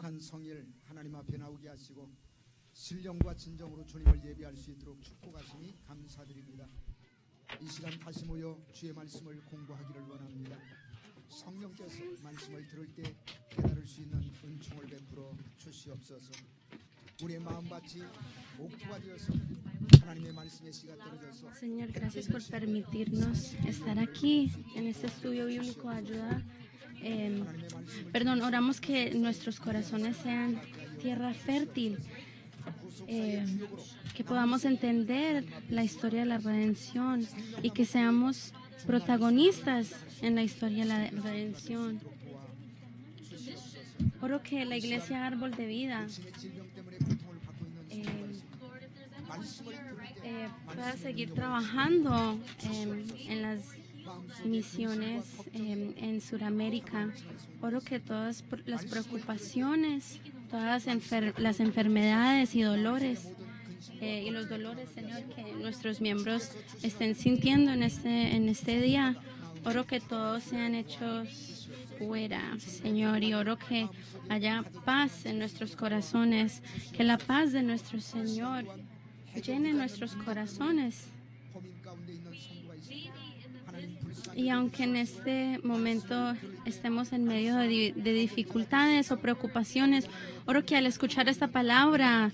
거룩한 성일 하나님 앞에 나오게 하시고 신령과 진정으로 주님을 예배할 수 있도록 축복하시니 감사드립니다. 이 시간 다시 모여 주의 말씀을 공부하기를 원합니다. 성령께서 말씀을 들을 때 깨달을 수 있는 은총을 베풀어 주시옵소서. 우리의 마음밭이 옥토가 되어서 하나님의 말씀의 씨가 떨어져서 Señor, gracias por permitirnos estar aquí en este estudio bíblico. Ayuda. Oramos que nuestros corazones sean tierra fértil, que podamos entender la historia de la redención y que seamos protagonistas en la historia de la redención. Oro que la iglesia Árbol de Vida pueda seguir trabajando en las misiones en Sudamérica. Oro que todas las preocupaciones, todas las enfermedades y dolores y los dolores, Señor, que nuestros miembros estén sintiendo en este día, oro que todos sean hechos fuera, Señor, y oro que haya paz en nuestros corazones, que la paz de nuestro Señor llene nuestros corazones. Y aunque en este momento estemos en medio de dificultades o preocupaciones, oro que al escuchar esta palabra,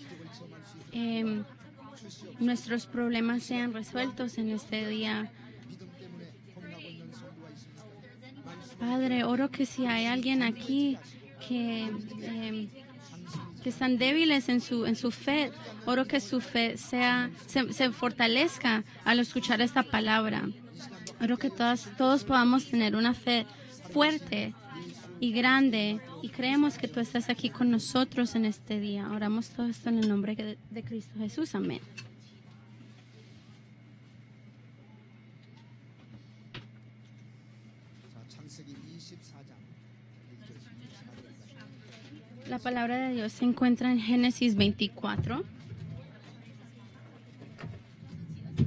nuestros problemas sean resueltos en este día. Padre, oro que si hay alguien aquí que están débiles en su fe, oro que su fe se fortalezca al escuchar esta palabra. Oro que todos podamos tener una fe fuerte y grande y creemos que tú estás aquí con nosotros en este día. Oramos todo esto en el nombre de Cristo Jesús. Amén. La palabra de Dios se encuentra en Génesis 24,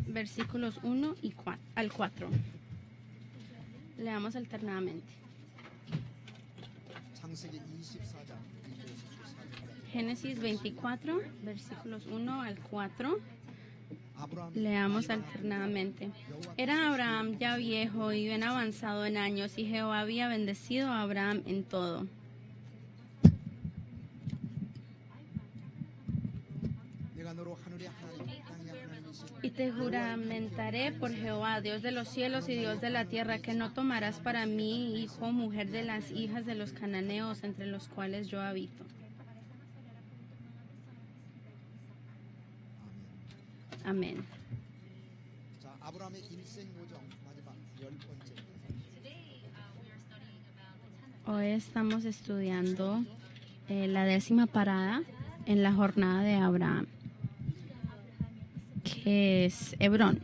versículos 1 al 4. Leamos alternadamente. Génesis 24, versículos 1 al 4. Leamos alternadamente. Era Abraham ya viejo y bien avanzado en años, y Jehová había bendecido a Abraham en todo. Y te juramentaré por Jehová, Dios de los cielos y Dios de la tierra, que no tomarás para mí hijo o mujer de las hijas de los cananeos, entre los cuales yo habito. Amén. Hoy estamos estudiando la 10ª parada en la jornada de Abraham, que es Hebrón.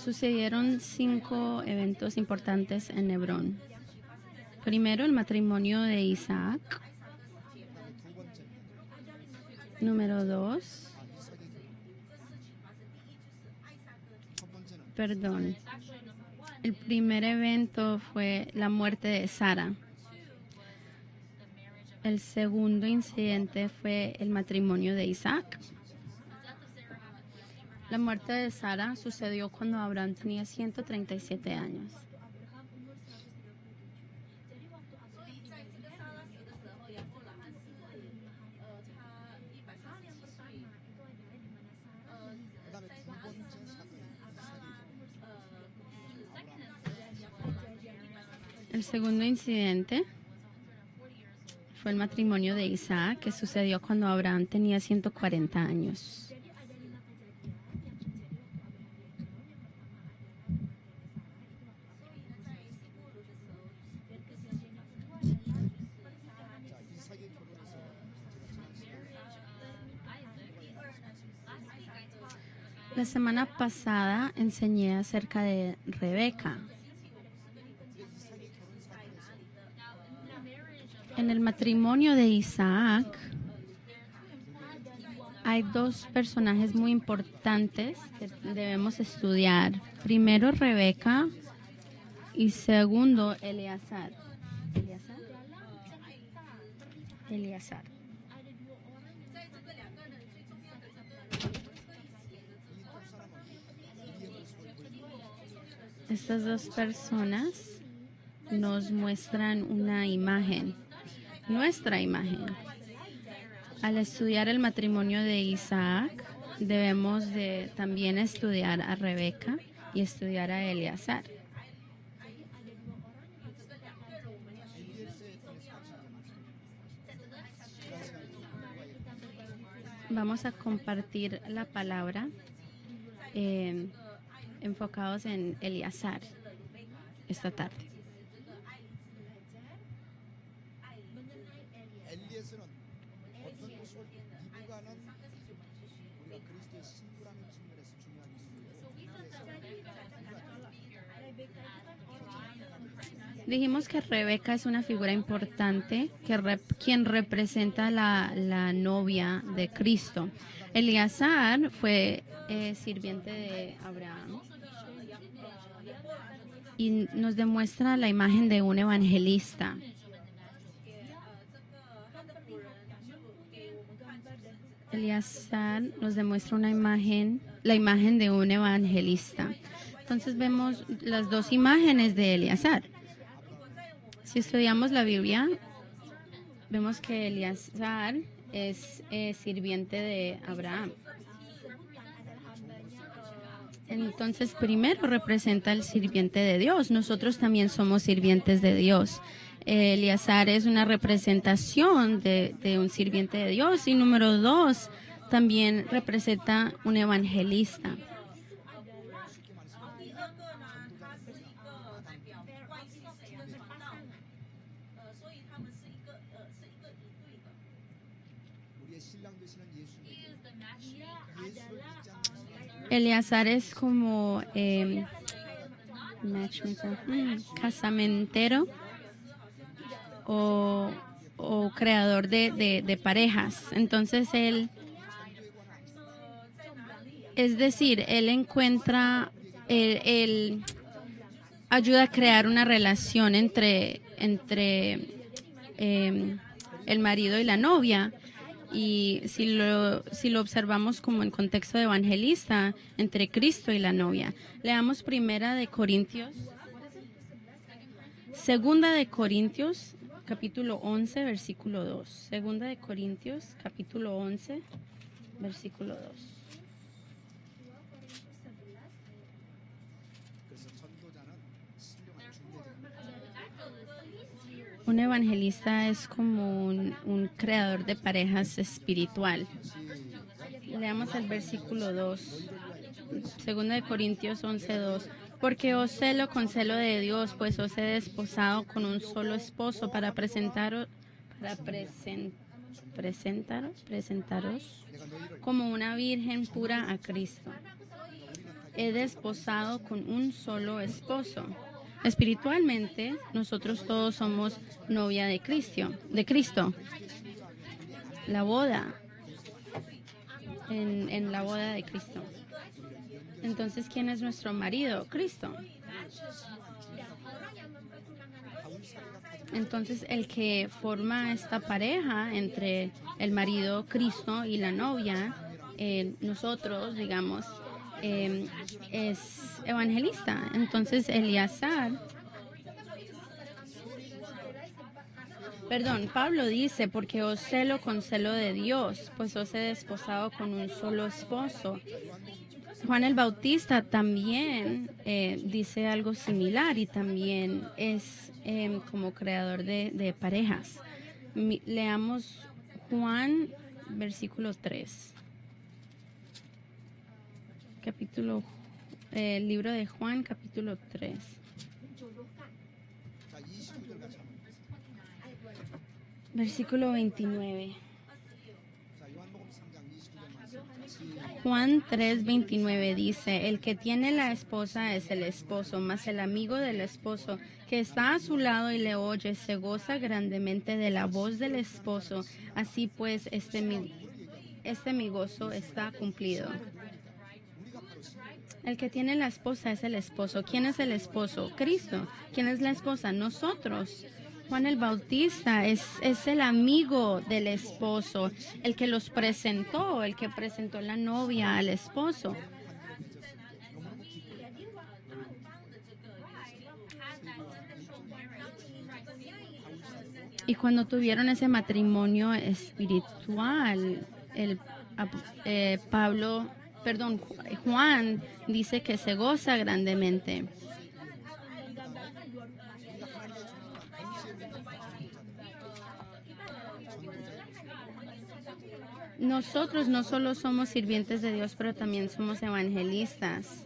Sucedieron 5 eventos importantes en Hebrón. Primero, el matrimonio de Isaac. Número 2. El primer evento fue la muerte de Sara. El segundo incidente fue el matrimonio de Isaac. La muerte de Sara sucedió cuando Abraham tenía 137 años. El segundo incidente fue el matrimonio de Isaac, que sucedió cuando Abraham tenía 140 años. La semana pasada enseñé acerca de Rebeca. En el matrimonio de Isaac Hay dos personajes muy importantes que debemos estudiar. Primero, Rebeca y segundo, Eleazar. Eleazar. Estas dos personas nos muestran una imagen, nuestra imagen. Al estudiar el matrimonio de Isaac, debemos de también estudiar a Rebeca y estudiar a Eleazar. Vamos a compartir la palabra enfocados en Eleazar esta tarde. 엘리에서는 어떤 모습을 이루가는 우리가 그리스도의 신부라는 측면에서 중요한 인물이에요. Dijimos que Rebeca es una figura importante, quien representa la novia de Cristo. Eleazar fue sirviente de Abraham y nos demuestra la imagen de un evangelista. Eleazar nos demuestra la imagen de un evangelista. Entonces vemos las dos imágenes de Eleazar. Si estudiamos la Biblia, vemos que Eleazar es sirviente de Abraham. Entonces, primero representa el sirviente de Dios. Nosotros también somos sirvientes de Dios. Eleazar es una representación de un sirviente de Dios. Y número dos, también representa un evangelista. Eleazar es como casamentero o creador de parejas. Entonces él encuentra, él ayuda a crear una relación entre el marido y la novia. Y si lo observamos como en contexto de evangelista, entre Cristo y la novia. Leamos Segunda de Corintios, capítulo 11, versículo 2. Segunda de Corintios, capítulo 11, versículo 2. Un evangelista es como un creador de parejas espiritual. Leamos el versículo 2. Segunda de Corintios 11:2. Porque os celo con celo de Dios, pues os he desposado con un solo esposo para presentaros como una virgen pura a Cristo. He desposado con un solo esposo. Espiritualmente, nosotros todos somos novia de Cristo. La boda, en la boda de Cristo. Entonces, ¿quién es nuestro marido? Cristo. Entonces, el que forma esta pareja entre el marido Cristo y la novia, nosotros, digamos, es evangelista. Entonces, Pablo dice, porque os celo con celo de Dios, pues os he desposado con un solo esposo. Juan el Bautista también dice algo similar y también es como creador de parejas. Leamos Juan, versículo 3. Libro de Juan, capítulo 3. Versículo 29. Juan 3:29 dice, el que tiene la esposa es el esposo, mas el amigo del esposo que está a su lado y le oye se goza grandemente de la voz del esposo. Así pues, este mi gozo está cumplido. El que tiene la esposa es el esposo. ¿Quién es el esposo? Cristo. ¿Quién es la esposa? Nosotros. Juan el Bautista es el amigo del esposo, el que los presentó, el que presentó la novia al esposo. Y cuando tuvieron ese matrimonio espiritual, Juan dice que se goza grandemente. Nosotros no solo somos sirvientes de Dios, pero también somos evangelistas.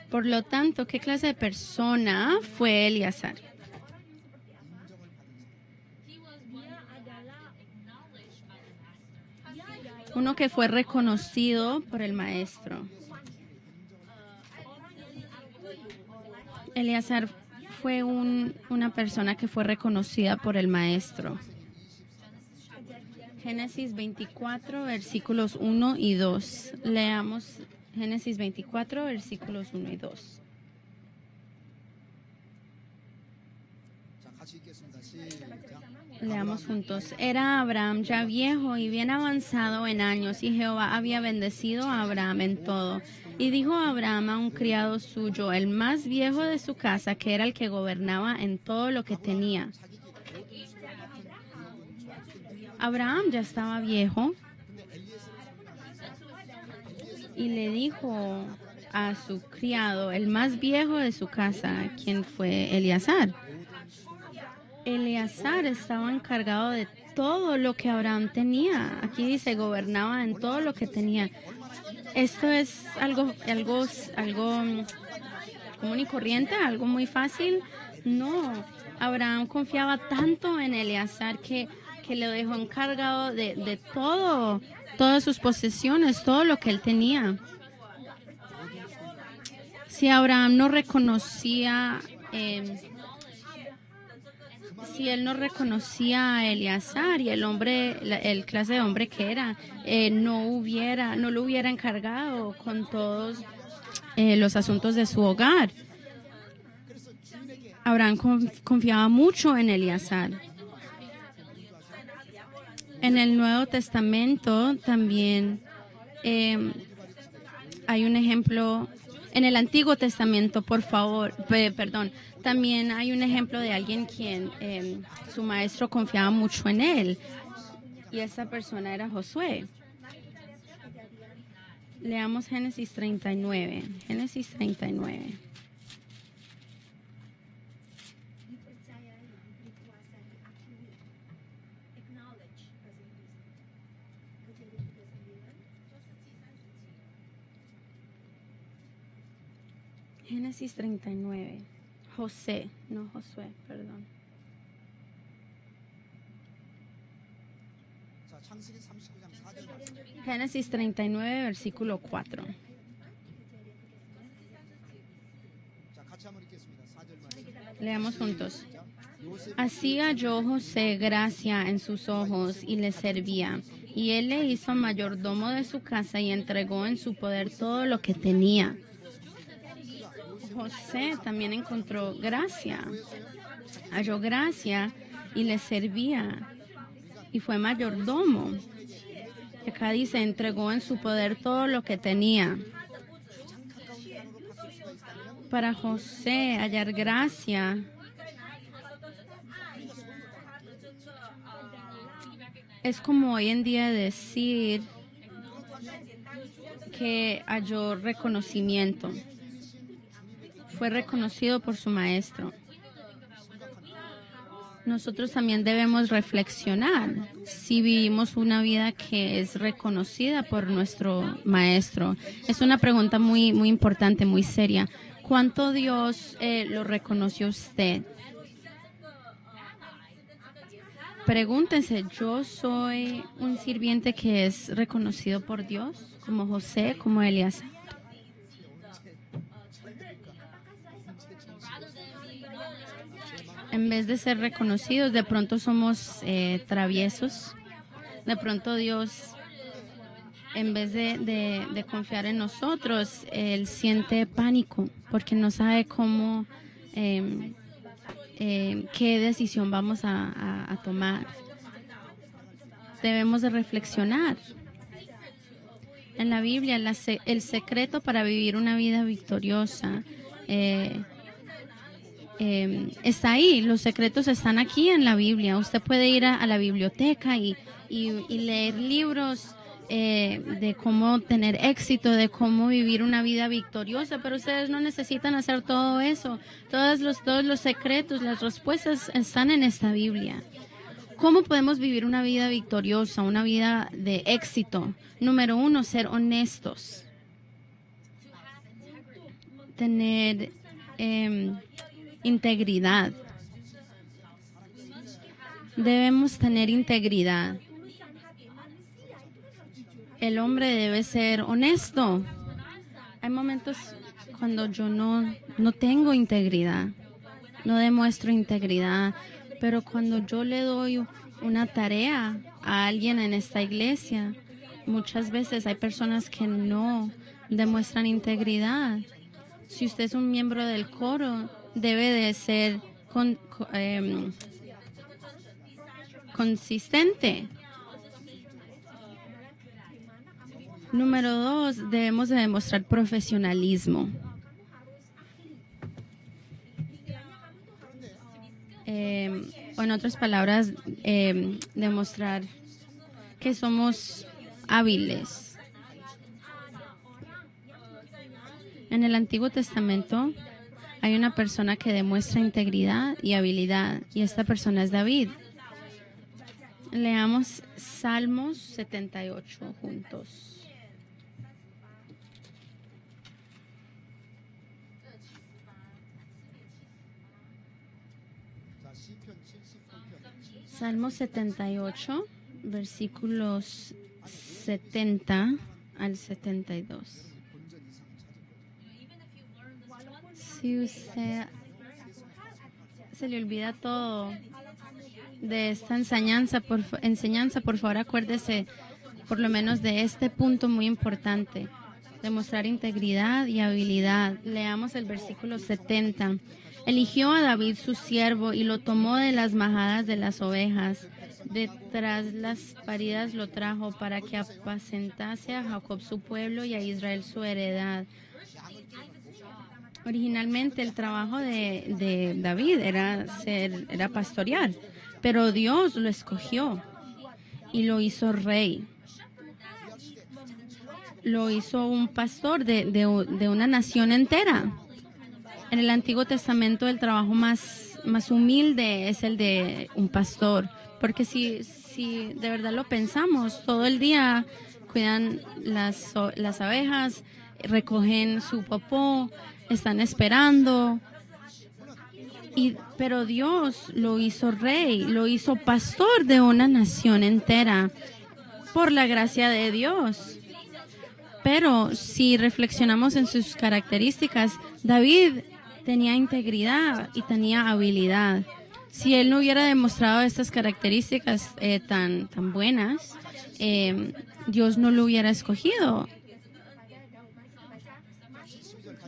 Por lo tanto, ¿qué clase de persona fue Eleazar? Uno que fue reconocido por el maestro. Eleazar fue una persona que fue reconocida por el maestro. Génesis 24, versículos 1 y 2. Leamos Génesis 24, versículos 1 y 2. Leamos juntos. Era Abraham ya viejo y bien avanzado en años, y Jehová había bendecido a Abraham en todo. Y dijo Abraham a un criado suyo, el más viejo de su casa, que era el que gobernaba en todo lo que tenía. Abraham ya estaba viejo y le dijo a su criado, el más viejo de su casa, quien fue Eleazar. Eleazar estaba encargado de todo lo que Abraham tenía. Aquí dice, gobernaba en todo lo que tenía. Esto es algo común y corriente, algo muy fácil. No, Abraham confiaba tanto en Eleazar que le dejó encargado de todo, todas sus posesiones, todo lo que él tenía. Si Abraham no reconocía, si él no reconocía a Eleazar y el clase de hombre que era, no lo hubiera encargado con todos los asuntos de su hogar. Abraham confiaba mucho en Eleazar. En el Nuevo Testamento también hay un ejemplo. En el Antiguo Testamento, también hay un ejemplo de alguien quien su maestro confiaba mucho en él. Y esa persona era Josué. Leamos Génesis 39. Génesis 39. Génesis 39. Josué, perdón. Génesis 39, versículo 4. Leamos juntos. Así halló José gracia en sus ojos y le servía. Y él le hizo mayordomo de su casa y entregó en su poder todo lo que tenía. José también encontró gracia, halló gracia y le servía y fue mayordomo. Acá dice, entregó en su poder todo lo que tenía. Para José hallar gracia es como hoy en día decir que halló reconocimiento. Fue reconocido por su maestro. Nosotros también debemos reflexionar si vivimos una vida que es reconocida por nuestro maestro. Es una pregunta muy, muy importante, muy seria. ¿Cuánto Dios lo reconoció usted? Pregúntense, ¿yo soy un sirviente que es reconocido por Dios? Como José, como Eleazar. En vez de ser reconocidos, de pronto somos traviesos, de pronto Dios, en vez de confiar en nosotros, Él siente pánico porque no sabe cómo, qué decisión vamos a tomar. Debemos de reflexionar. En la Biblia, el secreto para vivir una vida victoriosa está ahí. Los secretos están aquí en la Biblia. Usted puede ir a la biblioteca y leer libros de cómo tener éxito, de cómo vivir una vida victoriosa, pero ustedes no necesitan hacer todo eso. Todos los secretos, las respuestas están en esta Biblia. ¿Cómo podemos vivir una vida victoriosa, una vida de éxito? Número 1, ser honestos. Tener integridad. Debemos tener integridad. El hombre debe ser honesto. Hay momentos cuando yo no tengo integridad, no demuestro integridad, pero cuando yo le doy una tarea a alguien en esta iglesia, muchas veces hay personas que no demuestran integridad. Si usted es un miembro del coro, debe de ser consistente. Número 2, debemos de demostrar profesionalismo. O en otras palabras, demostrar que somos hábiles. En el Antiguo Testamento hay una persona que demuestra integridad y habilidad, y esta persona es David. Leamos Salmos 78 juntos. Salmo 78, versículos 70 al 72. Si usted se le olvida todo de esta enseñanza, por favor acuérdese por lo menos de este punto muy importante: demostrar integridad y habilidad. Leamos el versículo 70. Eligió a David su siervo y lo tomó de las majadas de las ovejas. Detrás las paridas lo trajo para que apacentase a Jacob su pueblo y a Israel su heredad. Originalmente el trabajo de David era pastorear, pero Dios lo escogió y lo hizo rey. Lo hizo un pastor de una nación entera. En el Antiguo Testamento el trabajo más humilde es el de un pastor, porque si de verdad lo pensamos, todo el día cuidan las abejas, recogen su popó, están esperando, pero Dios lo hizo rey, lo hizo pastor de una nación entera, por la gracia de Dios. Pero si reflexionamos en sus características, David tenía integridad y tenía habilidad. Si él no hubiera demostrado estas características tan buenas, Dios no lo hubiera escogido.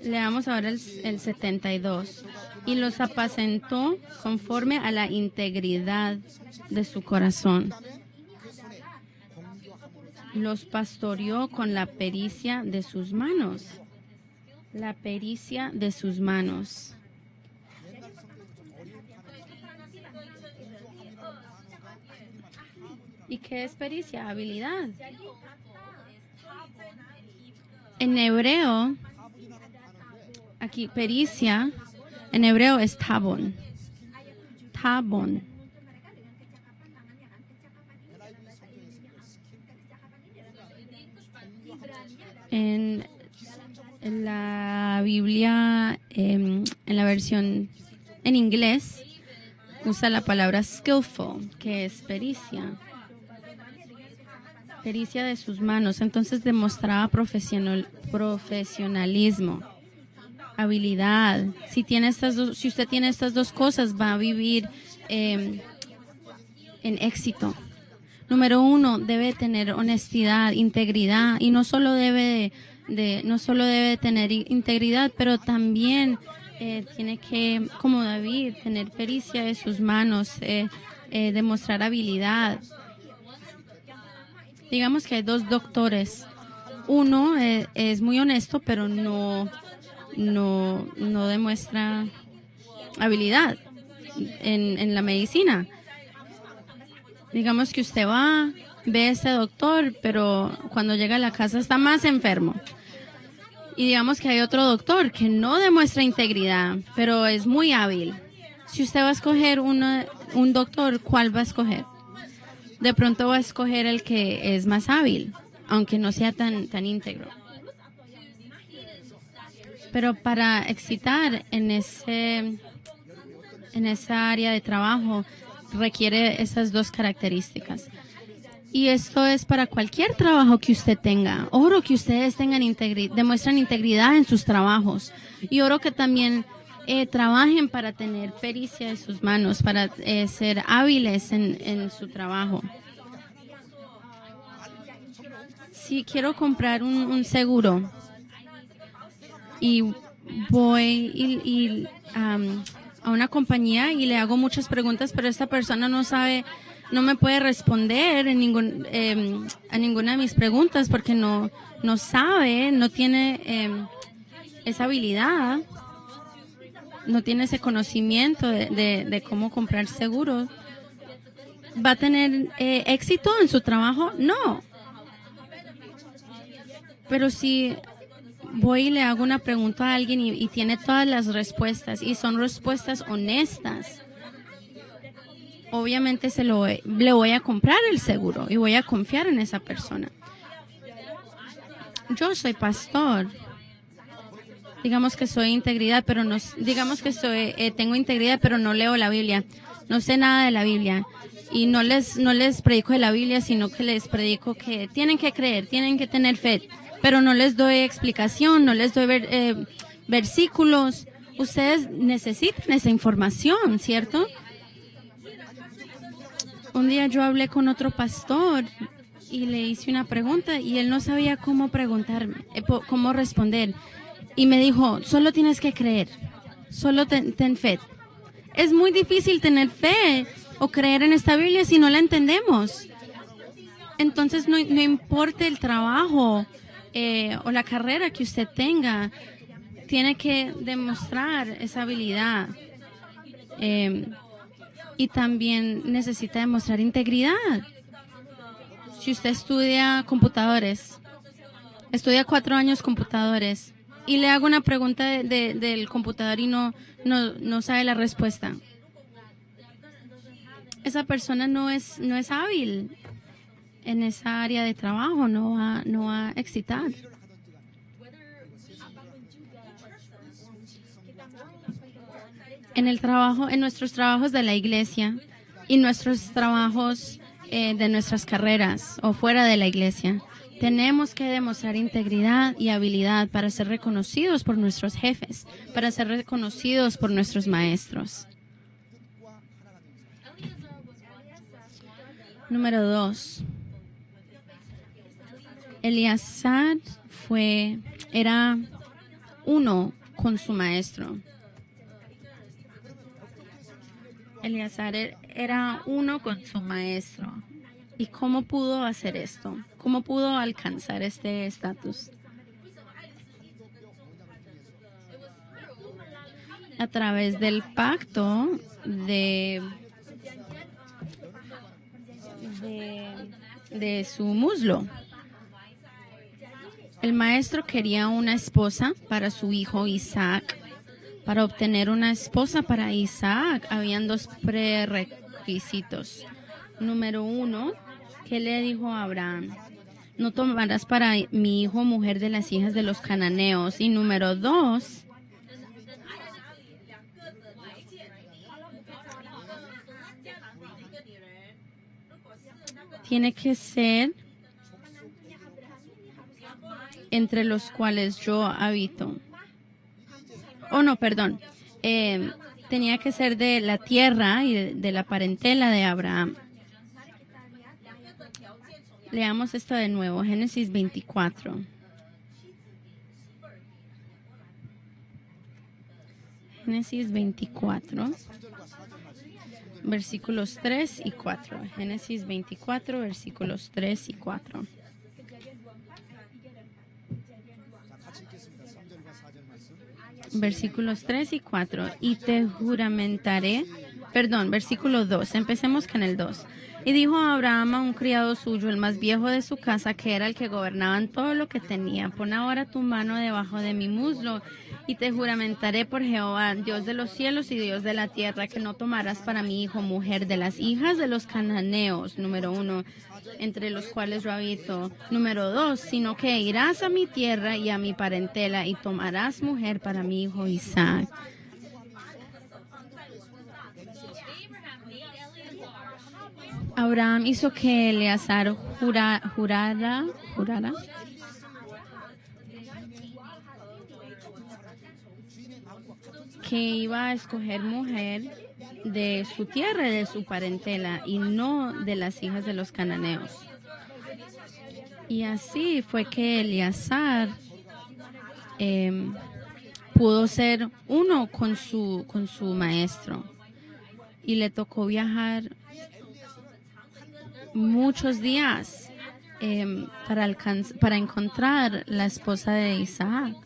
Leamos ahora el 72. Y los apacentó conforme a la integridad de su corazón. Los pastoreó con la pericia de sus manos. La pericia de sus manos. ¿Y qué es pericia? Habilidad. En hebreo, aquí pericia, en hebreo es tabón. Tabón. En la Biblia, en la versión en inglés, usa la palabra skillful, que es pericia. Pericia de sus manos. Entonces demostraba profesionalismo, habilidad. Si usted tiene estas dos cosas, va a vivir en éxito. Número uno, debe tener honestidad, integridad, y no solo debe tener integridad, pero también tiene que, como David, tener pericia de sus manos, demostrar habilidad. Digamos que hay dos doctores. Uno es muy honesto, pero no demuestra habilidad en la medicina. Digamos que usted ve a ese doctor, pero cuando llega a la casa está más enfermo. Y digamos que hay otro doctor que no demuestra integridad, pero es muy hábil. Si usted va a escoger un doctor, ¿cuál va a escoger? De pronto va a escoger el que es más hábil, aunque no sea tan íntegro. Pero para excitar en esa área de trabajo requiere esas dos características. Y esto es para cualquier trabajo que usted tenga. Oro que ustedes demuestran integridad en sus trabajos. Y oro que también trabajen para tener pericia de sus manos, para ser hábiles en su trabajo. Si quiero comprar un seguro y voy a una compañía y le hago muchas preguntas, pero esta persona no me puede responder a ninguna de mis preguntas porque no sabe, no tiene esa habilidad, no tiene ese conocimiento de cómo comprar seguros. ¿Va a tener éxito en su trabajo? No. Pero si voy y le hago una pregunta a alguien y tiene todas las respuestas y son respuestas honestas, obviamente le voy a comprar el seguro y voy a confiar en esa persona. Yo soy pastor. Digamos que soy integridad, pero no, digamos que tengo integridad, pero no leo la Biblia. No sé nada de la Biblia. Y no les predico de la Biblia, sino que les predico que tienen que creer, tienen que tener fe. Pero no les doy explicación, no les doy versículos. Ustedes necesitan esa información, ¿cierto? Un día yo hablé con otro pastor y le hice una pregunta y él no sabía cómo preguntarme, cómo responder. Y me dijo, solo tienes que creer, solo ten fe. Es muy difícil tener fe o creer en esta Biblia si no la entendemos. Entonces no importa el trabajo o la carrera que usted tenga, tiene que demostrar esa habilidad. Y también necesita demostrar integridad. Si usted estudia computadores, estudia 4 años computadores, y le hago una pregunta del computador y no sabe la respuesta, esa persona no es hábil en esa área de trabajo, no va a excitar. En nuestros trabajos de la iglesia y nuestros trabajos de nuestras carreras o fuera de la iglesia, tenemos que demostrar integridad y habilidad para ser reconocidos por nuestros jefes, para ser reconocidos por nuestros maestros. Número 2. Eleazar era uno con su maestro. Eleazar era uno con su maestro. ¿Y cómo pudo hacer esto? ¿Cómo pudo alcanzar este estatus? A través del pacto de su muslo. El maestro quería una esposa para su hijo Isaac. Para obtener una esposa para Isaac, habían 2 prerequisitos. Número 1, ¿qué le dijo a Abraham? No tomarás para mi hijo mujer de las hijas de los cananeos. Y número 2, tiene que ser entre los cuales yo habito. Tenía que ser de la tierra y de la parentela de Abraham. Leamos esto de nuevo, Génesis 24. Génesis 24, versículos 3 y 4. Génesis 24, versículos 3 y 4. Versículos 3 y 4. Y te juramentaré, versículo 2. Empecemos con el 2. Y dijo a Abraham a un criado suyo, el más viejo de su casa, que era el que gobernaba en todo lo que tenía: pon ahora tu mano debajo de mi muslo, y te juramentaré por Jehová, Dios de los cielos y Dios de la tierra, que no tomarás para mi hijo mujer de las hijas de los cananeos, número 1, entre los cuales yo habito, número 2, sino que irás a mi tierra y a mi parentela, y tomarás mujer para mi hijo Isaac. Abraham hizo que Eleazar jurara que iba a escoger mujer de su tierra y de su parentela, y no de las hijas de los cananeos. Y así fue que Eleazar pudo ser uno con su maestro, y le tocó viajar muchos días para encontrar la esposa de Isaac.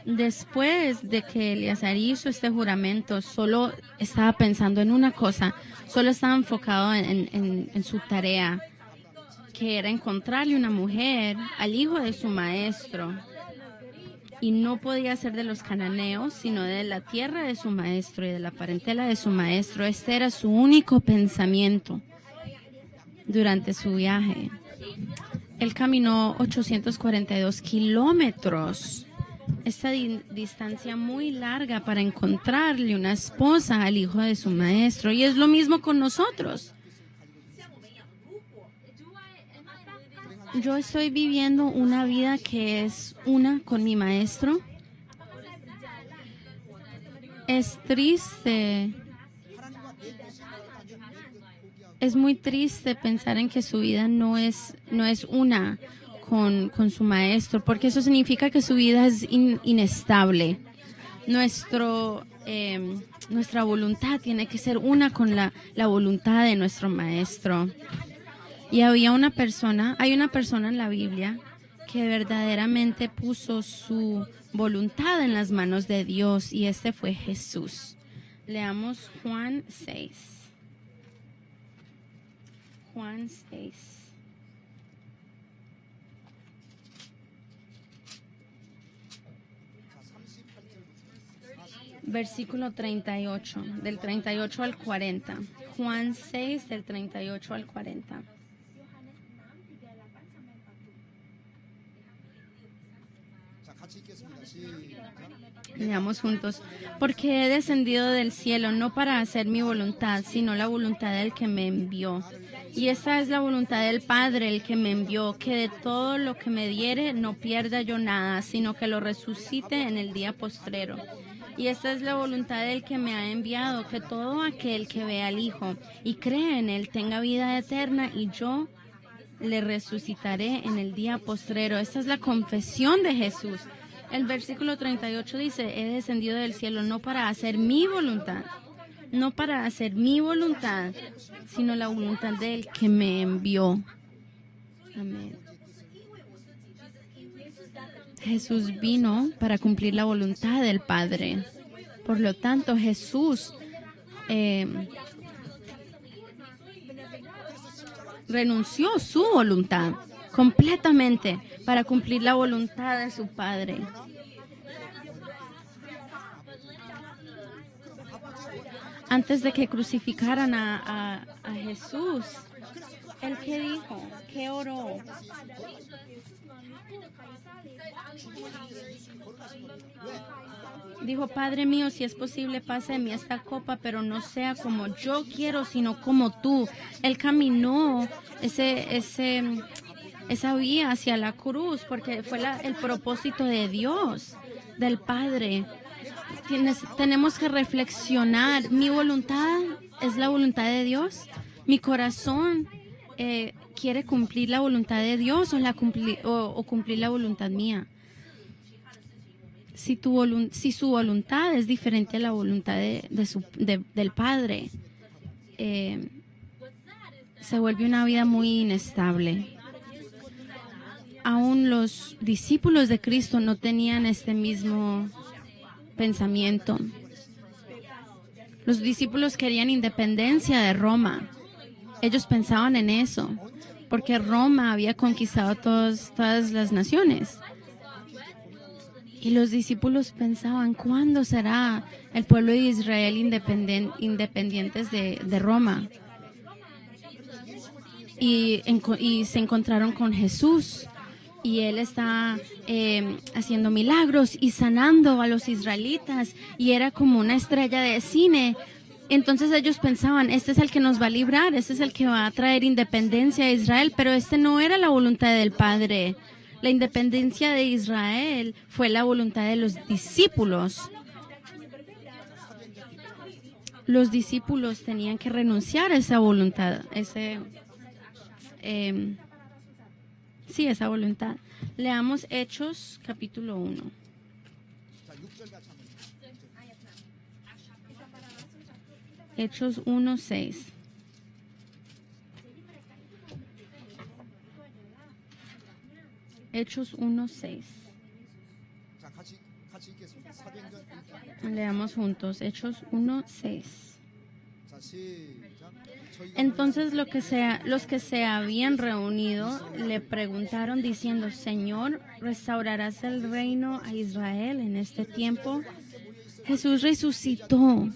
Después de que Eleazar hizo este juramento, solo estaba pensando en una cosa, solo estaba enfocado en su tarea, que era encontrarle una mujer al hijo de su maestro. Y no podía ser de los cananeos, sino de la tierra de su maestro y de la parentela de su maestro. Este era su único pensamiento durante su viaje. Él caminó 842 kilómetros, esta distancia muy larga, para encontrarle una esposa al hijo de su maestro. Y es lo mismo con nosotros. Yo estoy viviendo una vida que es una con mi maestro. Es triste. Es muy triste pensar en que su vida no es una con su maestro, porque eso significa que su vida es inestable. Nuestra voluntad tiene que ser una con la voluntad de nuestro maestro. Y hay una persona en la Biblia que verdaderamente puso su voluntad en las manos de Dios, y este fue Jesús. Leamos Juan 6. Juan 6. Versículo 38, del 38 al 40. Juan 6, del 38 al 40. Leamos juntos. Porque he descendido del cielo no para hacer mi voluntad, sino la voluntad del que me envió. Y esta es la voluntad del Padre, el que me envió, que de todo lo que me diere no pierda yo nada, sino que lo resucite en el día postrero. Y esta es la voluntad del que me ha enviado, que todo aquel que vea al Hijo y cree en Él tenga vida eterna, y yo le resucitaré en el día postrero. Esta es la confesión de Jesús. El versículo 38 dice: he descendido del cielo no para hacer mi voluntad, sino la voluntad del que me envió. Amén. Jesús vino para cumplir la voluntad del Padre. Por lo tanto, Jesús renunció su voluntad completamente para cumplir la voluntad de su Padre. Antes de que crucificaran a Jesús, ¿él qué dijo? ¿Qué oró? Dijo: Padre mío, si es posible, pase de mí esta copa, pero no sea como yo quiero, sino como tú. Él caminó esa vía hacia la cruz, porque fue el propósito de Dios, del Padre. Tenemos que reflexionar. ¿Mi voluntad es la voluntad de Dios? ¿Mi corazón quiere cumplir la voluntad de Dios o cumplir la voluntad mía. Si su voluntad es diferente a la voluntad del Padre, se vuelve una vida muy inestable. Aún los discípulos de Cristo no tenían este mismo pensamiento. Los discípulos querían independencia de Roma. Ellos pensaban en eso, porque Roma había conquistado todas las naciones. Y los discípulos pensaban, ¿cuándo será el pueblo de Israel independientes de Roma? Y se encontraron con Jesús. Y Él está haciendo milagros y sanando a los israelitas. Y era como una estrella de cine. Entonces ellos pensaban, este es el que nos va a librar, este es el que va a traer independencia a Israel. Pero este no era la voluntad del Padre. La independencia de Israel fue la voluntad de los discípulos. Los discípulos tenían que renunciar a esa voluntad, esa voluntad. Leamos Hechos, capítulo 1. Hechos 1:6. Hechos 1:6. Leamos juntos, Hechos 1:6. Entonces los que se habían reunido le preguntaron diciendo, Señor, ¿restaurarás el reino a Israel en este tiempo? Jesús resucitó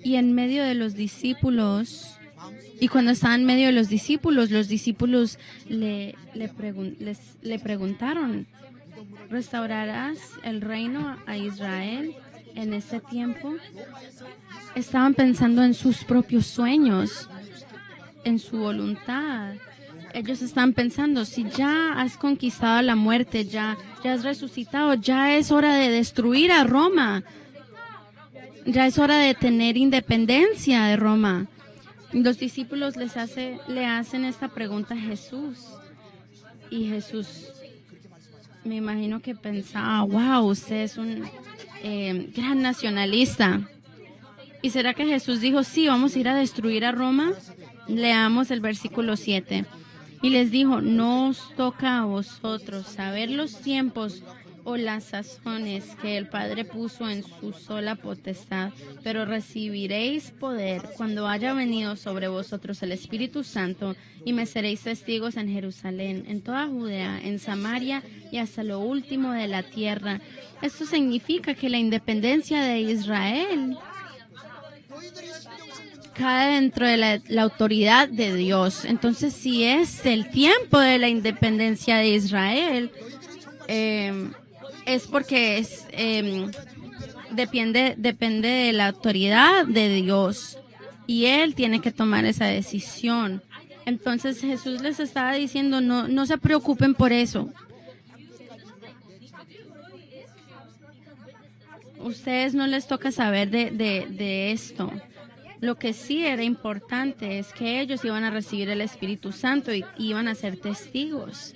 y en medio de los discípulos, y cuando estaba en medio de los discípulos le preguntaron, ¿restaurarás el reino a Israel en este tiempo? Estaban pensando en sus propios sueños, en su voluntad. Ellos estaban pensando, si ya has conquistado la muerte, ya has resucitado, ya es hora de destruir a Roma. Ya es hora de tener independencia de Roma. Los discípulos le hacen esta pregunta a Jesús. Y Jesús, me imagino que pensaba, wow, usted es un gran nacionalista. ¿Y será que Jesús dijo, sí, vamos a ir a destruir a Roma? Leamos el versículo 7. Y les dijo, no os toca a vosotros saber los tiempos o las sazones que el Padre puso en su sola potestad, pero recibiréis poder cuando haya venido sobre vosotros el Espíritu Santo, y me seréis testigos en Jerusalén, en toda Judea, en Samaria y hasta lo último de la tierra. Esto significa que la independencia de Israel cae dentro de la autoridad de Dios. Entonces, si es el tiempo de la independencia de Israel, es porque depende de la autoridad de Dios y Él tiene que tomar esa decisión. Entonces Jesús les estaba diciendo, no se preocupen por eso. Ustedes no les toca saber de esto. Lo que sí era importante es que ellos iban a recibir el Espíritu Santo y iban a ser testigos.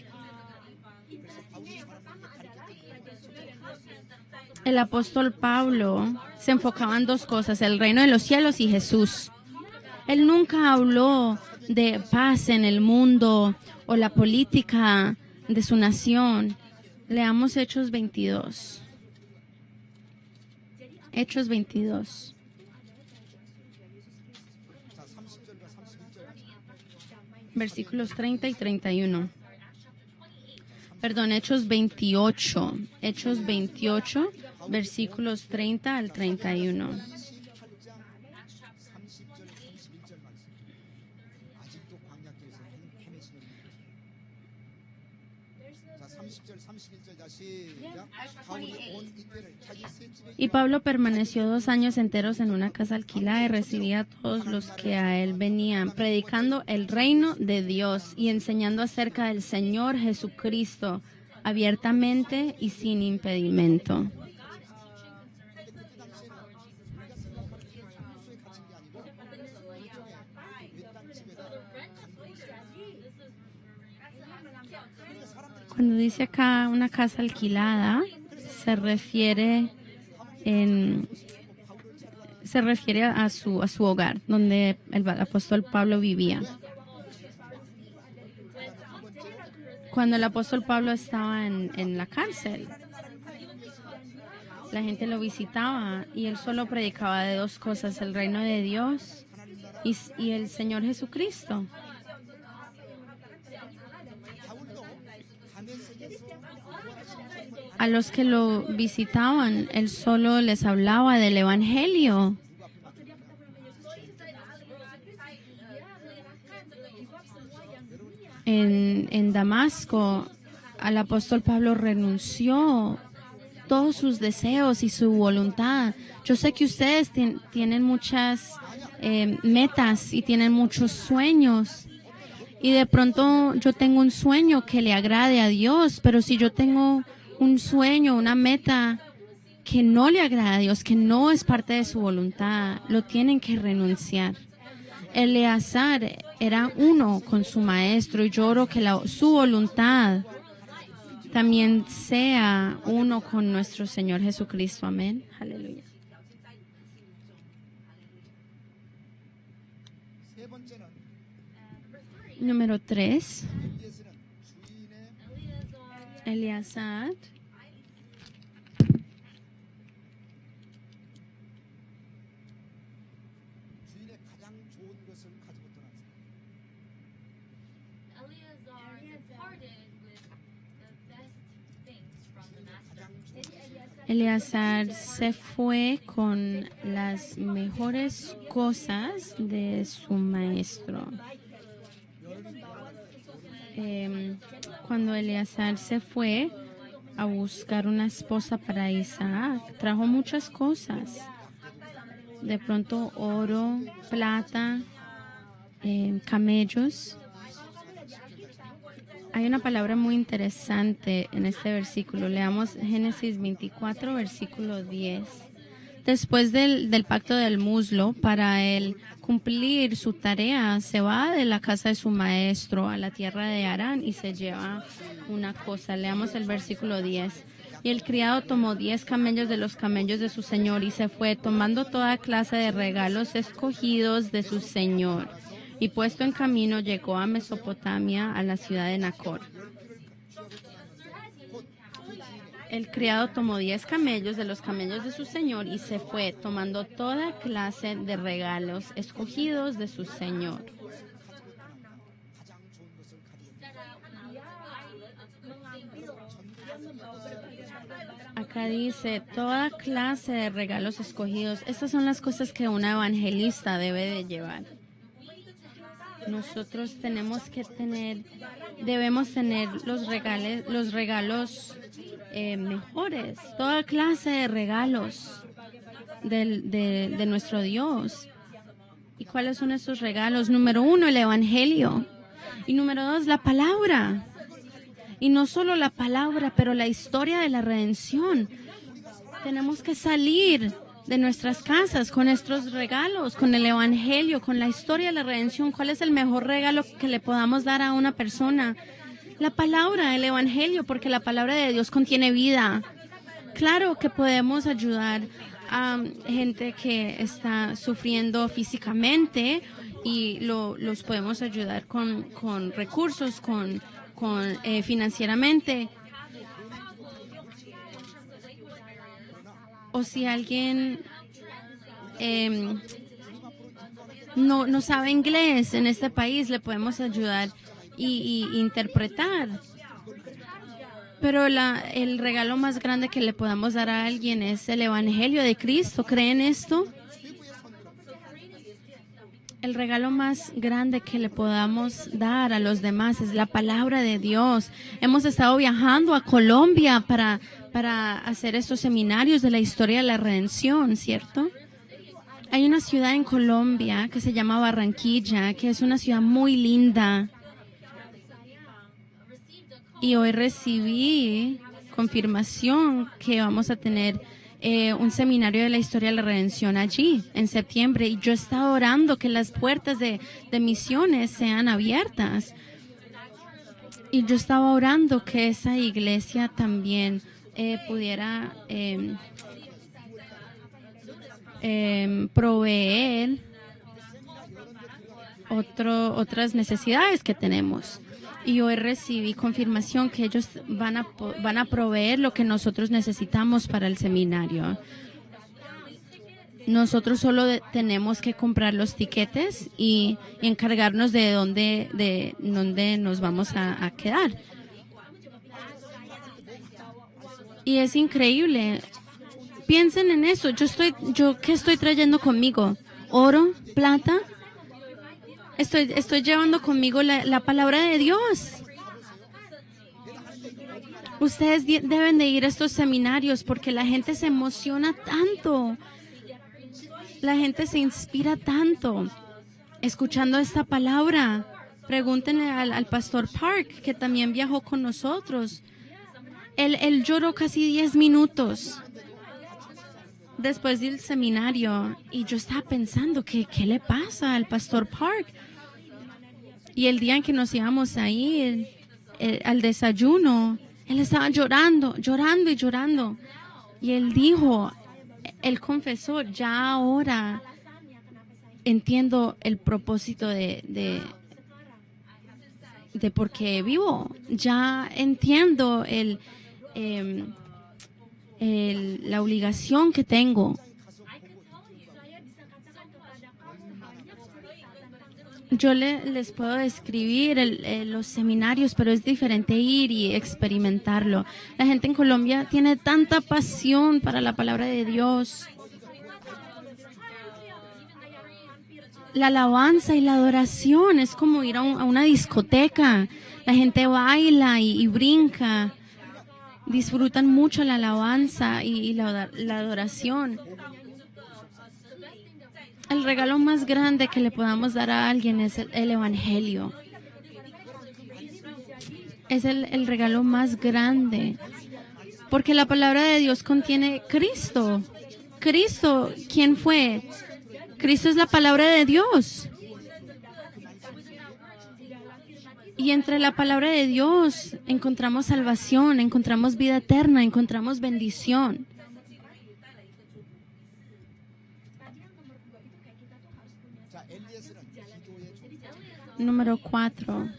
El apóstol Pablo se enfocaba en dos cosas, el reino de los cielos y Jesús. Él nunca habló de paz en el mundo o la política de su nación. Leamos Hechos 22. Hechos 22. Versículos 30 y 31. Perdón, Hechos 28. Hechos 28, versículos 30 al 31. Y Pablo permaneció 2 años enteros en una casa alquilada y recibía a todos los que a él venían, predicando el reino de Dios y enseñando acerca del Señor Jesucristo abiertamente y sin impedimento. Cuando dice acá una casa alquilada, se refiere a su hogar, donde el apóstol Pablo vivía. Cuando el apóstol Pablo estaba en la cárcel, la gente lo visitaba y él solo predicaba de dos cosas: el reino de Dios y el Señor Jesucristo. A los que lo visitaban, él solo les hablaba del evangelio. En Damasco, al apóstol Pablo renunció todos sus deseos y su voluntad. Yo sé que ustedes tienen muchas metas y tienen muchos sueños. Y de pronto yo tengo un sueño que le agrade a Dios, pero si yo tengo un sueño, una meta que no le agrada a Dios, que no es parte de su voluntad, lo tienen que renunciar. Eleazar era uno con su maestro y yo oro que su voluntad también sea uno con nuestro Señor Jesucristo. Amén. Aleluya. Número 3. Eleazar Eleazar se fue con las mejores cosas de su maestro. Cuando Eleazar se fue a buscar una esposa para Isaac, trajo muchas cosas. De pronto oro, plata, camellos. Hay una palabra muy interesante en este versículo. Leamos Génesis 24, versículo 10. Después del pacto del muslo, para él cumplir su tarea, se va de la casa de su maestro a la tierra de Harán y se lleva una cosa. Leamos el versículo 10. Y el criado tomó 10 camellos de los camellos de su señor y se fue, tomando toda clase de regalos escogidos de su señor. Y puesto en camino, llegó a Mesopotamia, a la ciudad de Nacor. El criado tomó 10 camellos de los camellos de su señor y se fue, tomando toda clase de regalos escogidos de su señor. Acá dice, toda clase de regalos escogidos. Estas son las cosas que una evangelista debe de llevar. Nosotros debemos tener los regalos mejores, toda clase de regalos de nuestro Dios. ¿Y cuáles son esos regalos? Número 1, el evangelio. Y número 2, la palabra. Y no solo la palabra, pero la historia de la redención. Tenemos que salir de nuestras casas con nuestros regalos, con el evangelio, con la historia de la redención. ¿Cuál es el mejor regalo que le podamos dar a una persona? La palabra, el evangelio, porque la palabra de Dios contiene vida. Claro que podemos ayudar a gente que está sufriendo físicamente y los podemos ayudar con recursos, financieramente. O si alguien no sabe inglés en este país, le podemos ayudar y interpretar. Pero el regalo más grande que le podamos dar a alguien es el evangelio de Cristo. ¿Creen esto? El regalo más grande que le podamos dar a los demás es la palabra de Dios. Hemos estado viajando a Colombia para hacer estos seminarios de la historia de la redención, ¿cierto? Hay una ciudad en Colombia que se llama Barranquilla, que es una ciudad muy linda. Y hoy recibí confirmación que vamos a tener un seminario de la historia de la redención allí en septiembre. Y yo he estado orando que las puertas de misiones sean abiertas. Y yo estaba orando que esa iglesia también pudiera proveer otras necesidades que tenemos. Y hoy recibí confirmación que ellos van a proveer lo que nosotros necesitamos para el seminario. Nosotros solo tenemos que comprar los tiquetes y encargarnos de dónde nos vamos a quedar. Y es increíble. Piensen en eso. Yo ¿qué estoy trayendo conmigo? Oro, plata. Estoy llevando conmigo la palabra de Dios. Ustedes deben de ir a estos seminarios porque la gente se emociona tanto. La gente se inspira tanto escuchando esta palabra. Pregúntenle al pastor Park, que también viajó con nosotros. Él lloró casi 10 minutos después del seminario. Y yo estaba pensando, ¿qué le pasa al pastor Park? Y el día en que nos íbamos a ir al desayuno, él estaba llorando. Y él confesó, ya ahora entiendo el propósito de por qué vivo. Ya entiendo la obligación que tengo. Yo les puedo describir los seminarios, pero es diferente ir y experimentarlo. La gente en Colombia tiene tanta pasión para la palabra de Dios. La alabanza y la adoración es como ir a una discoteca. La gente baila y brinca. Disfrutan mucho la alabanza y la adoración. El regalo más grande que le podamos dar a alguien es el Evangelio. Es el regalo más grande. Porque la palabra de Dios contiene Cristo. Cristo, ¿quién fue? Cristo es la palabra de Dios. Y entre la palabra de Dios encontramos salvación, encontramos vida eterna, encontramos bendición. Número 4.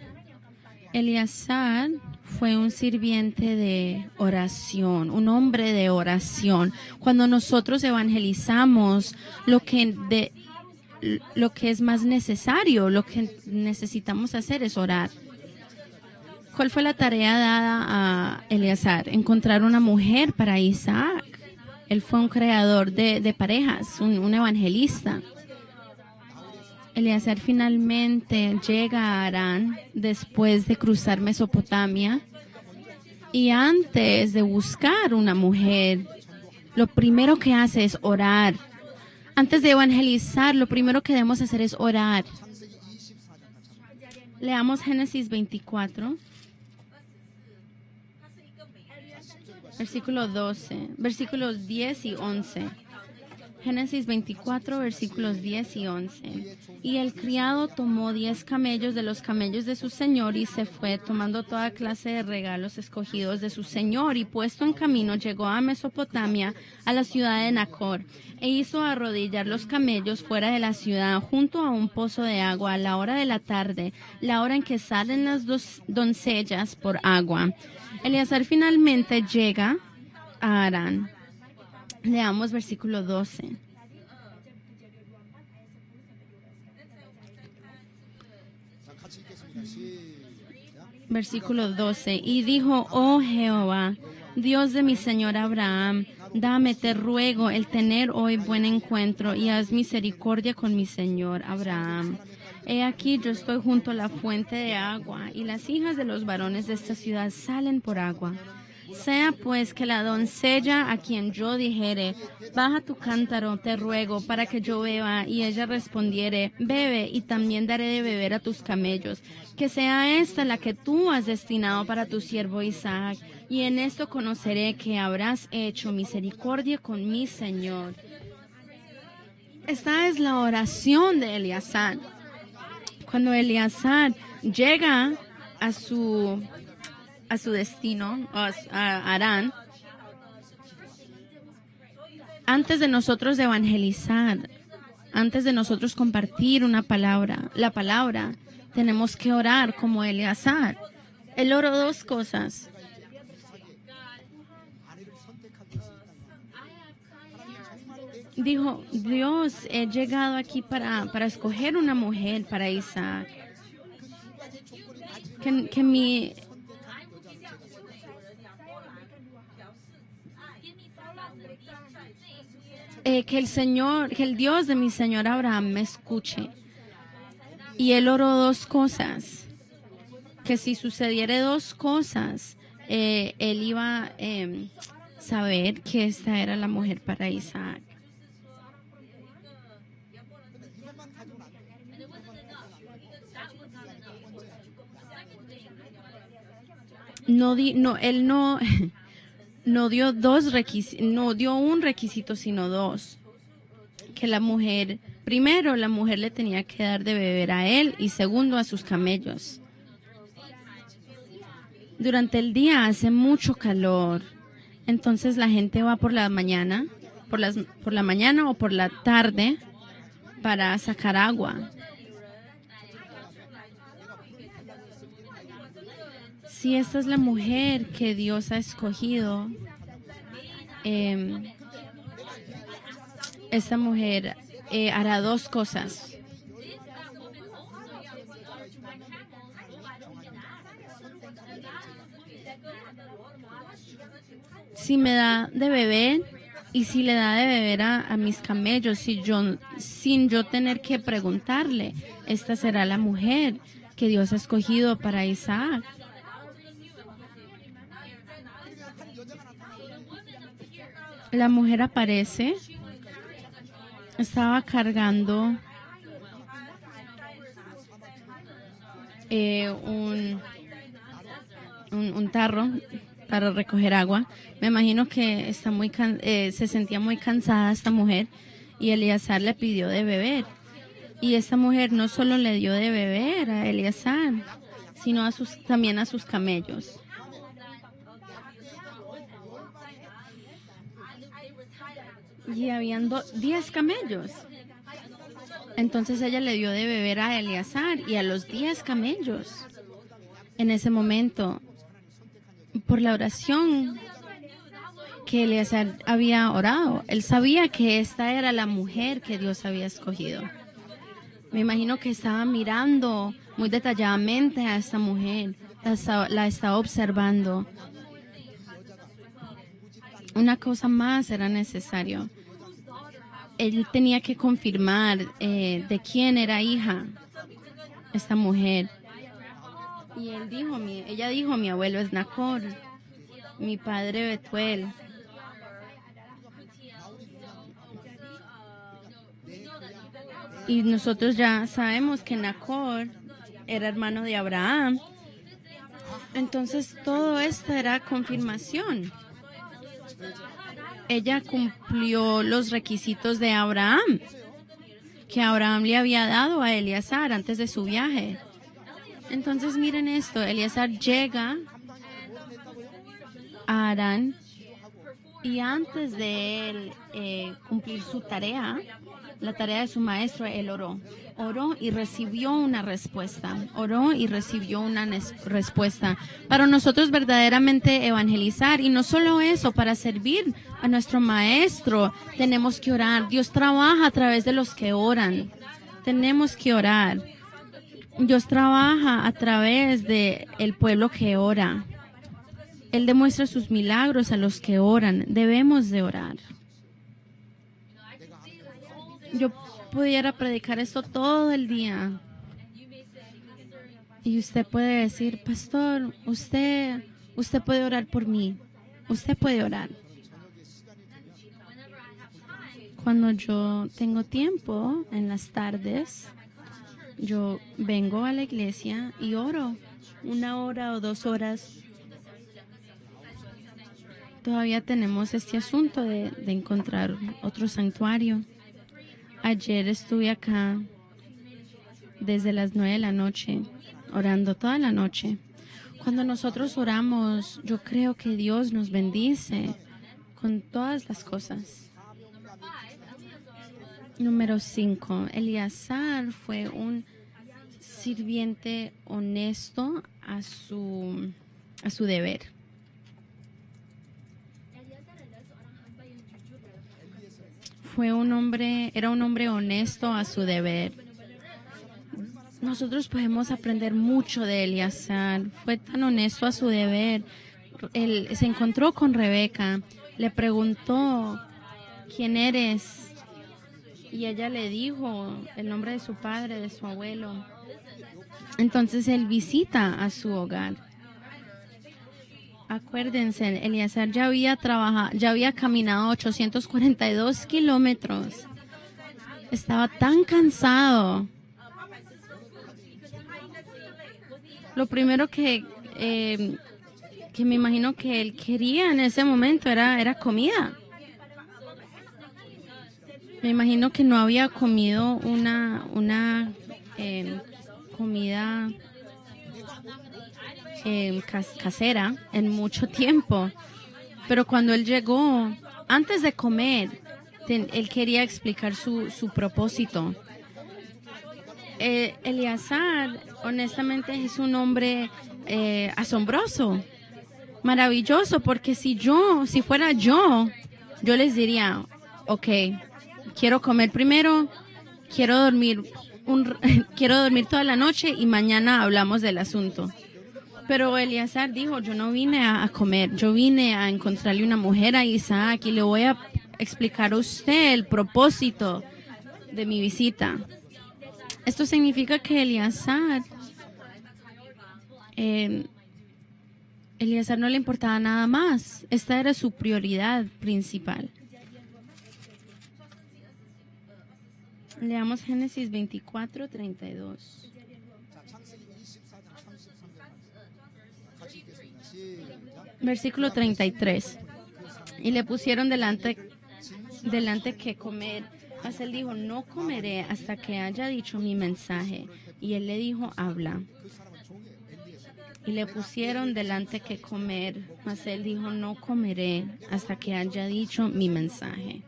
Eleazar fue un sirviente de oración, un hombre de oración. Cuando nosotros evangelizamos, lo que es más necesario, lo que necesitamos hacer es orar. ¿Cuál fue la tarea dada a Eleazar? Encontrar una mujer para Isaac. Él fue un creador de parejas, un evangelista. Eleazar finalmente llega a Harán después de cruzar Mesopotamia y antes de buscar una mujer, lo primero que hace es orar. Antes de evangelizar, lo primero que debemos hacer es orar. Leamos Génesis 24, versículo 12, versículos 10 y 11. Génesis 24, versículos 10 y 11. Y el criado tomó 10 camellos de los camellos de su señor y se fue, tomando toda clase de regalos escogidos de su señor, y puesto en camino llegó a Mesopotamia, a la ciudad de Nacor, e hizo arrodillar los camellos fuera de la ciudad, junto a un pozo de agua, a la hora de la tarde, la hora en que salen las dos doncellas por agua. Eleazar finalmente llega a Harán. Leamos versículo 12. Versículo 12. Y dijo, oh Jehová, Dios de mi señor Abraham, dame, te ruego, el tener hoy buen encuentro y haz misericordia con mi señor Abraham. He aquí, yo estoy junto a la fuente de agua, y las hijas de los varones de esta ciudad salen por agua. Sea pues que la doncella a quien yo dijere, baja tu cántaro, te ruego, para que yo beba, y ella respondiere, bebe, y también daré de beber a tus camellos, que sea esta la que tú has destinado para tu siervo Isaac, y en esto conoceré que habrás hecho misericordia con mi Señor. Esta es la oración de Eleazar. Cuando Eleazar llega a su destino, a Arán, antes de nosotros evangelizar, antes de nosotros compartir la palabra, tenemos que orar como Eleazar. Él oró 2 cosas. Dijo, Dios, he llegado aquí para escoger una mujer para Isaac. Que el Dios de mi Señor Abraham me escuche. Y él oró 2 cosas. Que si sucediera 2 cosas, él iba a saber que esta era la mujer para Isaac. Él no dio un requisito, sino 2. Que primero la mujer le tenía que dar de beber a él y segundo a sus camellos. Durante el día hace mucho calor, entonces la gente va por la mañana o por la tarde para sacar agua. Si esta es la mujer que Dios ha escogido, esta mujer hará 2 cosas. Si me da de beber y si le da de beber a mis camellos, sin yo tener que preguntarle, esta será la mujer que Dios ha escogido para Isaac. La mujer aparece, estaba cargando un tarro para recoger agua. Me imagino que se sentía muy cansada esta mujer y Eleazar le pidió de beber. Y esta mujer no solo le dio de beber a Eleazar, sino también a sus camellos. Y habían 10 camellos. Entonces ella le dio de beber a Eleazar y a los 10 camellos. En ese momento, por la oración que Eleazar había orado, él sabía que esta era la mujer que Dios había escogido. Me imagino que estaba mirando muy detalladamente a esta mujer, la estaba observando. Una cosa más era necesario. Él tenía que confirmar de quién era hija esta mujer. Y ella dijo, mi abuelo es Nacor, mi padre Betuel. Y nosotros ya sabemos que Nacor era hermano de Abraham. Entonces todo esto era confirmación. Ella cumplió los requisitos de Abraham, que Abraham le había dado a Eleazar antes de su viaje. Entonces miren esto, Eleazar llega a Harán y antes de él cumplir su tarea, la tarea de su maestro, él oró y recibió una respuesta. Para nosotros verdaderamente evangelizar, y no solo eso, para servir a nuestro maestro, tenemos que orar. Dios trabaja a través de los que oran. Tenemos que orar. Dios trabaja a través de el pueblo que ora. Él demuestra sus milagros a los que oran. Debemos de orar. Yo pudiera predicar esto todo el día. Y usted puede decir, pastor, usted puede orar por mí. Usted puede orar. Cuando yo tengo tiempo en las tardes, yo vengo a la iglesia y oro 1 hora o 2 horas. Todavía tenemos este asunto de encontrar otro santuario. Ayer estuve acá desde las 9 de la noche, orando toda la noche. Cuando nosotros oramos, yo creo que Dios nos bendice con todas las cosas. Número 5. Eleazar fue un sirviente honesto a su deber. Era un hombre honesto a su deber. Nosotros podemos aprender mucho de Eleazar. Fue tan honesto a su deber. Él se encontró con Rebeca, le preguntó, ¿quién eres? Y ella le dijo el nombre de su padre, de su abuelo. Entonces él visita a su hogar. Acuérdense, Eleazar ya había caminado 842 kilómetros. Estaba tan cansado. Lo primero que me imagino que él quería en ese momento era comida. Me imagino que no había comido una comida casera en mucho tiempo. Pero cuando él llegó, antes de comer, él quería explicar su propósito. Eleazar, honestamente, es un hombre asombroso, maravilloso, porque si fuera yo les diría, ok, quiero comer primero, quiero dormir toda la noche y mañana hablamos del asunto. Pero Eleazar dijo, yo no vine a comer, yo vine a encontrarle una mujer a Isaac y le voy a explicar a usted el propósito de mi visita. Esto significa que Eleazar no le importaba nada más. Esta era su prioridad principal. Leamos Génesis 24:32. Versículo 33. Y le pusieron delante que comer. Mas él dijo, no comeré hasta que haya dicho mi mensaje. Y él le dijo, habla. Y le pusieron delante que comer. Mas él dijo, no comeré hasta que haya dicho mi mensaje.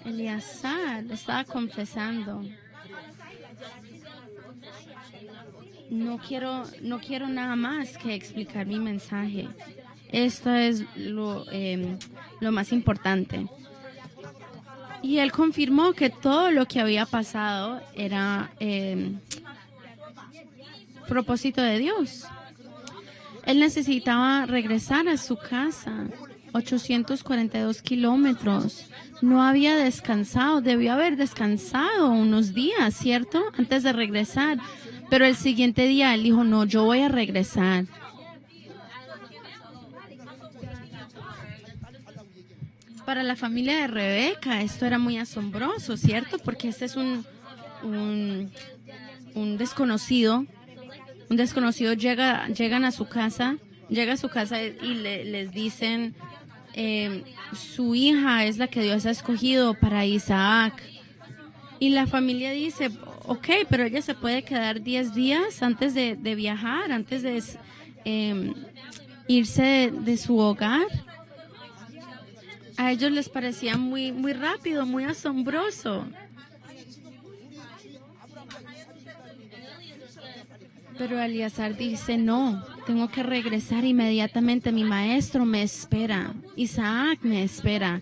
Eleazar estaba confesando, no quiero nada más que explicar mi mensaje. Esto es lo más importante. Y él confirmó que todo lo que había pasado era propósito de Dios. Él necesitaba regresar a su casa, 842 kilómetros. No había descansado, debió haber descansado unos días, ¿cierto? Antes de regresar. Pero el siguiente día él dijo, no, yo voy a regresar. Para la familia de Rebeca esto era muy asombroso, ¿cierto? Porque este es un desconocido. Un desconocido llega a su casa y les dicen, su hija es la que Dios ha escogido para Isaac. Y la familia dice, ok, pero ella se puede quedar 10 días antes de viajar, antes de irse de su hogar. A ellos les parecía muy, muy rápido, muy asombroso. Pero Eleazar dice, no, tengo que regresar inmediatamente, mi maestro me espera, Isaac me espera.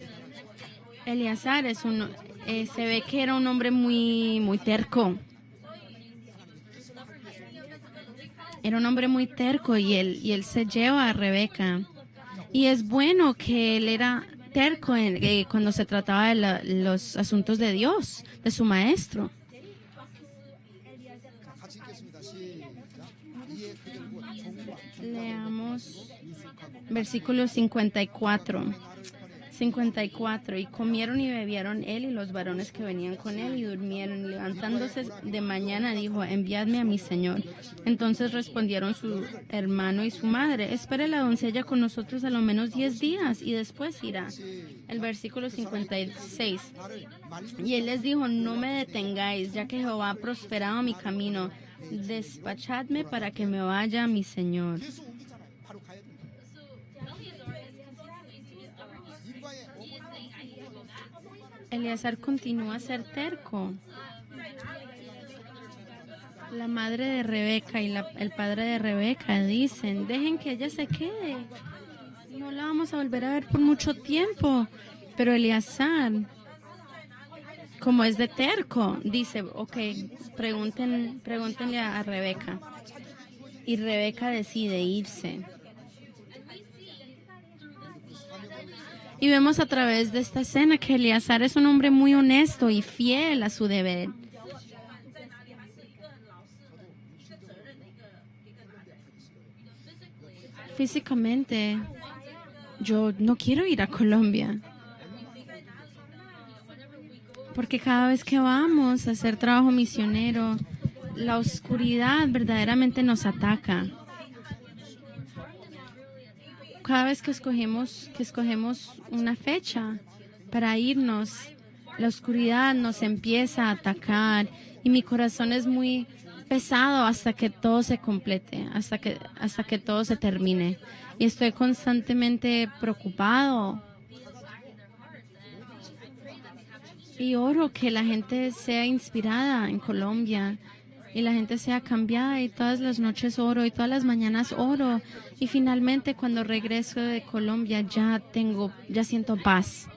Eleazar se ve que era un hombre muy, muy terco. Era un hombre muy terco y él se lleva a Rebeca. Y es bueno que él era terco cuando se trataba de los asuntos de Dios, de su maestro. Leamos versículo 54. Y comieron y bebieron él y los varones que venían con él y durmieron. Y levantándose de mañana dijo, enviadme a mi señor. Entonces respondieron su hermano y su madre, espere la doncella con nosotros a lo menos 10 días y después irá. El versículo 56. Y él les dijo, no me detengáis, ya que Jehová ha prosperado mi camino. despachadme para que me vaya mi señor. 계속 옮기잖아요. 바로 가야 된다. 일과에 Eleazar continúa a ser terco. La madre de Rebeca y el padre de Rebeca dicen, dejen que ella se quede. No la vamos a volver a ver por mucho tiempo. Pero Eleazar, como es de terco, dice, ok, pregúntenle a Rebeca. Y Rebeca decide irse. Y vemos a través de esta escena que Eleazar es un hombre muy honesto y fiel a su deber. Físicamente, yo no quiero ir a Colombia. Porque cada vez que vamos a hacer trabajo misionero, la oscuridad verdaderamente nos ataca. Cada vez que escogemos una fecha para irnos, la oscuridad nos empieza a atacar y mi corazón es muy pesado hasta que todo se complete, hasta que todo se termine. Y estoy constantemente preocupado. Y oro que la gente sea inspirada en Colombia y la gente sea cambiada, y todas las noches oro y todas las mañanas oro. Y finalmente cuando regreso de Colombia ya siento paz.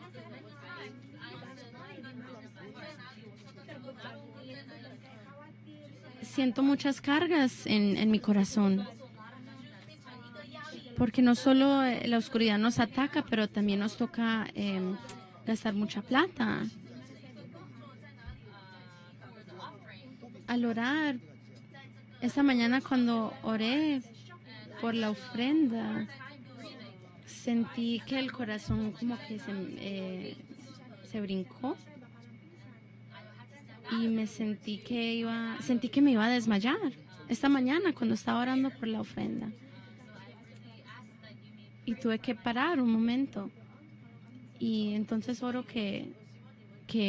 Siento muchas cargas en mi corazón. Porque no solo la oscuridad nos ataca, pero también nos toca gastar mucha plata. Al orar, esta mañana cuando oré por la ofrenda, sentí que el corazón como que se brincó y me sentí que me iba a desmayar esta mañana cuando estaba orando por la ofrenda. Y tuve que parar un momento. Y entonces oro que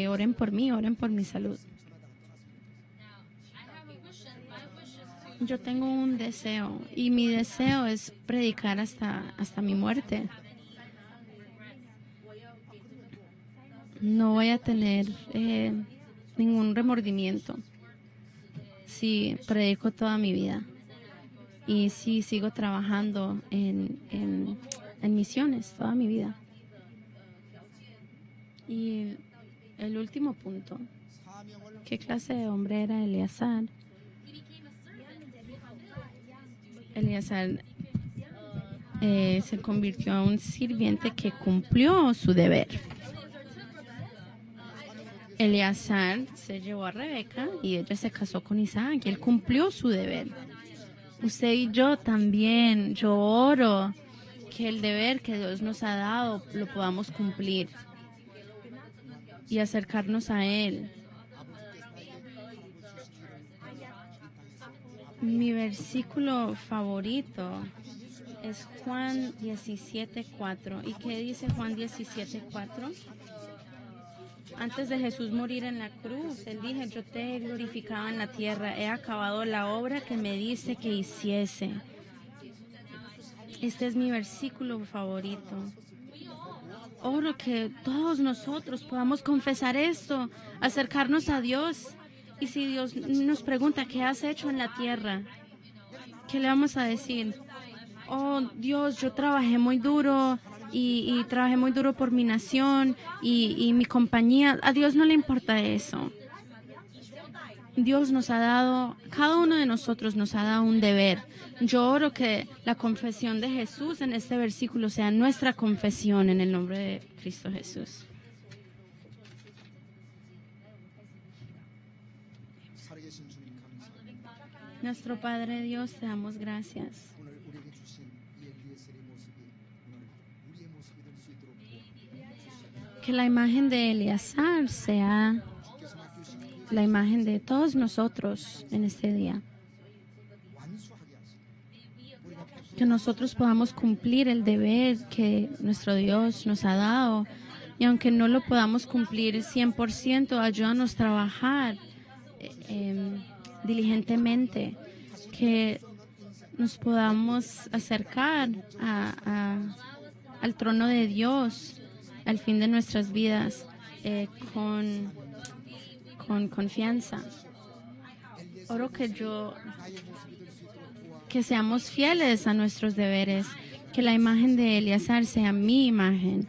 oren por mí, oren por mi salud. Yo tengo un deseo y mi deseo es predicar hasta mi muerte. No voy a tener ningún remordimiento si predico toda mi vida y si sigo trabajando en misiones toda mi vida. Y el último punto, ¿qué clase de hombre era Eleazar? Eleazar se convirtió en un sirviente que cumplió su deber. Eleazar se llevó a Rebeca y ella se casó con Isaac y él cumplió su deber. Usted y yo también, yo oro que el deber que Dios nos ha dado lo podamos cumplir y acercarnos a Él. Mi versículo favorito es Juan 17:4. ¿Y qué dice Juan 17:4? Antes de Jesús morir en la cruz, Él dijo, yo te he glorificado en la tierra, he acabado la obra que me diste que hiciese. Este es mi versículo favorito. Oro que todos nosotros podamos confesar esto, acercarnos a Dios. Y si Dios nos pregunta, ¿qué has hecho en la tierra? ¿Qué le vamos a decir? Oh, Dios, yo trabajé muy duro y trabajé muy duro por mi nación y mi compañía. A Dios no le importa eso. Dios nos ha dado, cada uno de nosotros nos ha dado un deber. Yo oro que la confesión de Jesús en este versículo sea nuestra confesión en el nombre de Cristo Jesús. Nuestro Padre Dios, te damos gracias. Que la imagen de Eleazar sea la imagen de todos nosotros en este día. Que nosotros podamos cumplir el deber que nuestro Dios nos ha dado. Y aunque no lo podamos cumplir 100%, ayúdanos a trabajar diligentemente, que nos podamos acercar al trono de Dios al fin de nuestras vidas con confianza. Oro que seamos fieles a nuestros deberes, que la imagen de Eleazar sea mi imagen,